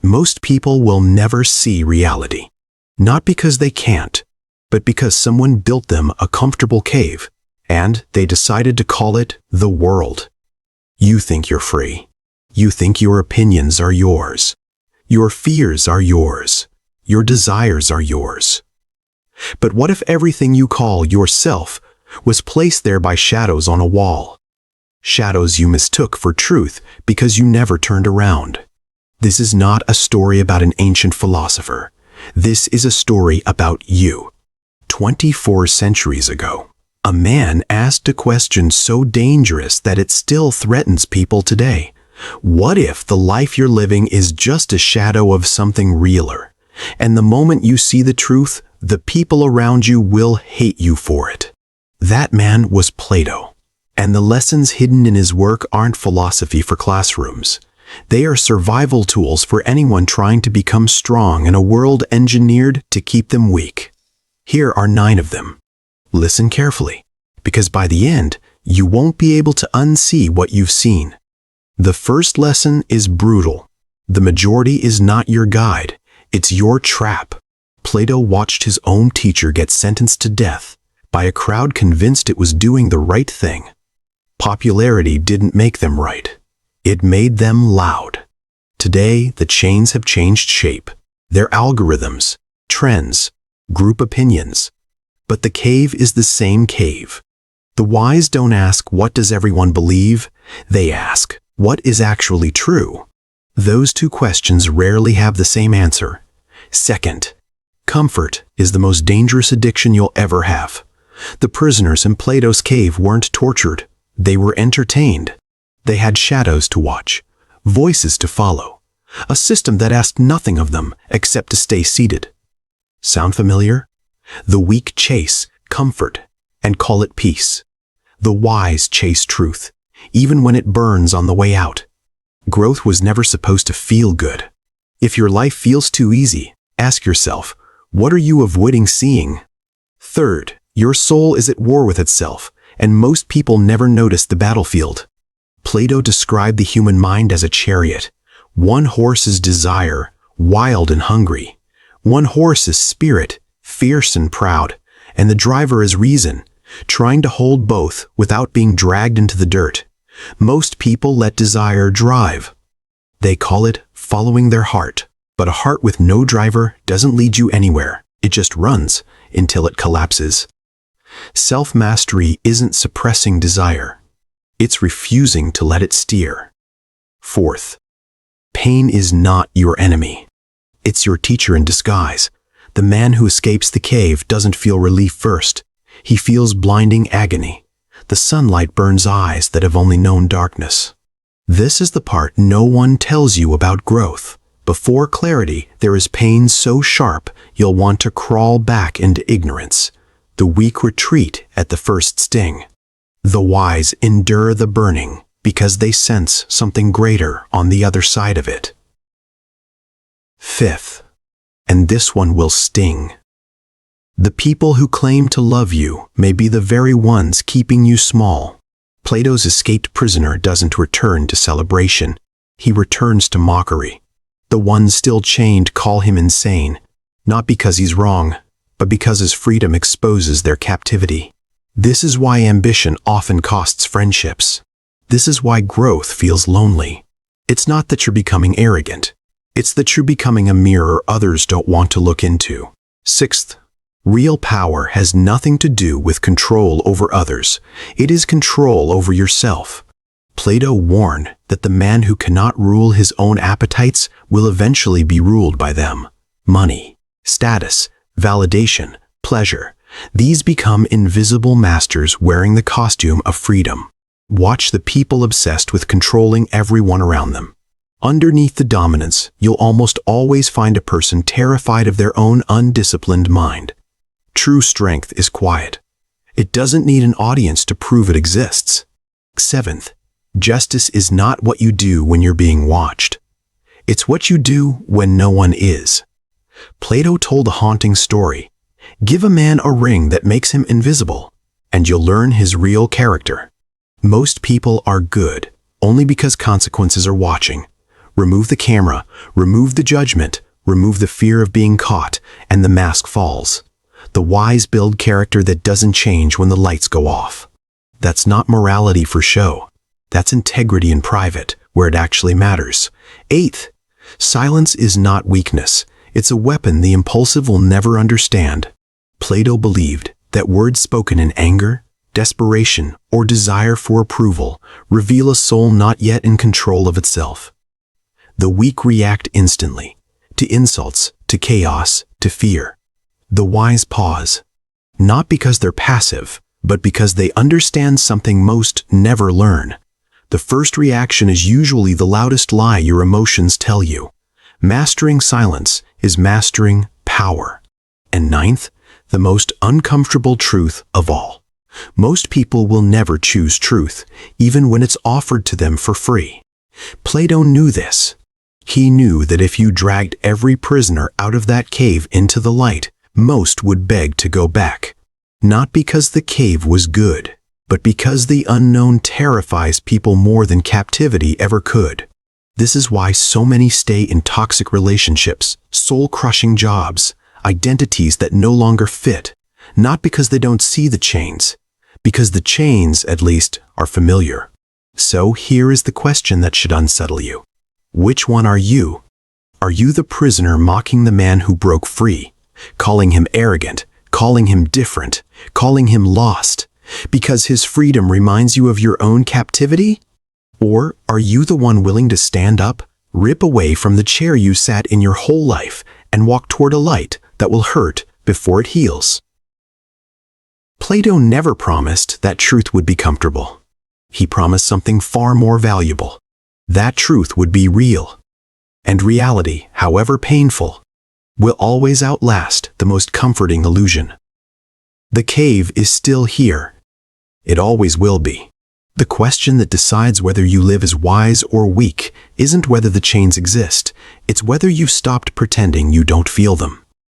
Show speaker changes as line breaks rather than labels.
Most people will never see reality. Not because they can't, but because someone built them a comfortable cave, and they decided to call it the world. You think you're free. You think your opinions are yours. Your fears are yours. Your desires are yours. But what if everything you call yourself was placed there by shadows on a wall? Shadows you mistook for truth because you never turned around. This is not a story about an ancient philosopher. This is a story about you. 24 centuries ago, a man asked a question so dangerous that it still threatens people today. What if the life you're living is just a shadow of something realer? And the moment you see the truth, the people around you will hate you for it. That man was Plato. And the lessons hidden in his work aren't philosophy for classrooms. They are survival tools for anyone trying to become strong in a world engineered to keep them weak. Here are 9 of them. Listen carefully, because by the end, you won't be able to unsee what you've seen. The first lesson is brutal. The majority is not your guide. It's your trap. Plato watched his own teacher get sentenced to death by a crowd convinced it was doing the right thing. Popularity didn't make them right. It made them loud. Today, the chains have changed shape. They're algorithms, trends, group opinions. But the cave is the same cave. The wise don't ask, what does everyone believe? They ask, what is actually true? Those 2 questions rarely have the same answer. Second, comfort is the most dangerous addiction you'll ever have. The prisoners in Plato's cave weren't tortured. They were entertained. They had shadows to watch, voices to follow, a system that asked nothing of them except to stay seated. Sound familiar? The weak chase comfort and call it peace. The wise chase truth, even when it burns on the way out. Growth was never supposed to feel good. If your life feels too easy, ask yourself, what are you avoiding seeing? Third, your soul is at war with itself, and most people never notice the battlefield. Plato described the human mind as a chariot. One horse is desire, wild and hungry. One horse is spirit, fierce and proud, and the driver is reason, trying to hold both without being dragged into the dirt. Most people let desire drive. They call it following their heart, but a heart with no driver doesn't lead you anywhere. It just runs until it collapses. Self-mastery isn't suppressing desire. It's refusing to let it steer. Fourth, pain is not your enemy. It's your teacher in disguise. The man who escapes the cave doesn't feel relief first. He feels blinding agony. The sunlight burns eyes that have only known darkness. This is the part no one tells you about growth. Before clarity, there is pain so sharp you'll want to crawl back into ignorance. The weak retreat at the first sting. The wise endure the burning because they sense something greater on the other side of it. Fifth, and this one will sting. The people who claim to love you may be the very ones keeping you small. Plato's escaped prisoner doesn't return to celebration. He returns to mockery. The ones still chained call him insane, not because he's wrong, but because his freedom exposes their captivity. This is why ambition often costs friendships. This is why growth feels lonely. It's not that you're becoming arrogant. It's that you're becoming a mirror others don't want to look into. Sixth, real power has nothing to do with control over others. It is control over yourself. Plato warned that the man who cannot rule his own appetites will eventually be ruled by them. Money, status, validation, pleasure. These become invisible masters wearing the costume of freedom. Watch the people obsessed with controlling everyone around them. Underneath the dominance, you'll almost always find a person terrified of their own undisciplined mind. True strength is quiet. It doesn't need an audience to prove it exists. Seventh, justice is not what you do when you're being watched. It's what you do when no one is. Plato told a haunting story. Give a man a ring that makes him invisible, and you'll learn his real character. Most people are good only because consequences are watching. Remove the camera, remove the judgment, remove the fear of being caught, and the mask falls. The wise build character that doesn't change when the lights go off. That's not morality for show. That's integrity in private, where it actually matters. Eighth, silence is not weakness. It's a weapon the impulsive will never understand. Plato believed that words spoken in anger, desperation, or desire for approval reveal a soul not yet in control of itself. The weak react instantly, to insults, to chaos, to fear. The wise pause, not because they're passive, but because they understand something most never learn. The first reaction is usually the loudest lie your emotions tell you. Mastering silence is mastering power. And ninth, the most uncomfortable truth of all. Most people will never choose truth, even when it's offered to them for free. Plato knew this. He knew that if you dragged every prisoner out of that cave into the light, most would beg to go back. Not because the cave was good, but because the unknown terrifies people more than captivity ever could. This is why so many stay in toxic relationships, soul-crushing jobs, identities that no longer fit, not because they don't see the chains, because the chains, at least, are familiar. So here is the question that should unsettle you. Which one are you? Are you the prisoner mocking the man who broke free, calling him arrogant, calling him different, calling him lost, because his freedom reminds you of your own captivity? Or are you the one willing to stand up, rip away from the chair you sat in your whole life, and walk toward a light that will hurt before it heals? Plato never promised that truth would be comfortable. He promised something far more valuable. That truth would be real. And reality, however painful, will always outlast the most comforting illusion. The cave is still here. It always will be. The question that decides whether you live as wise or weak isn't whether the chains exist, it's whether you've stopped pretending you don't feel them.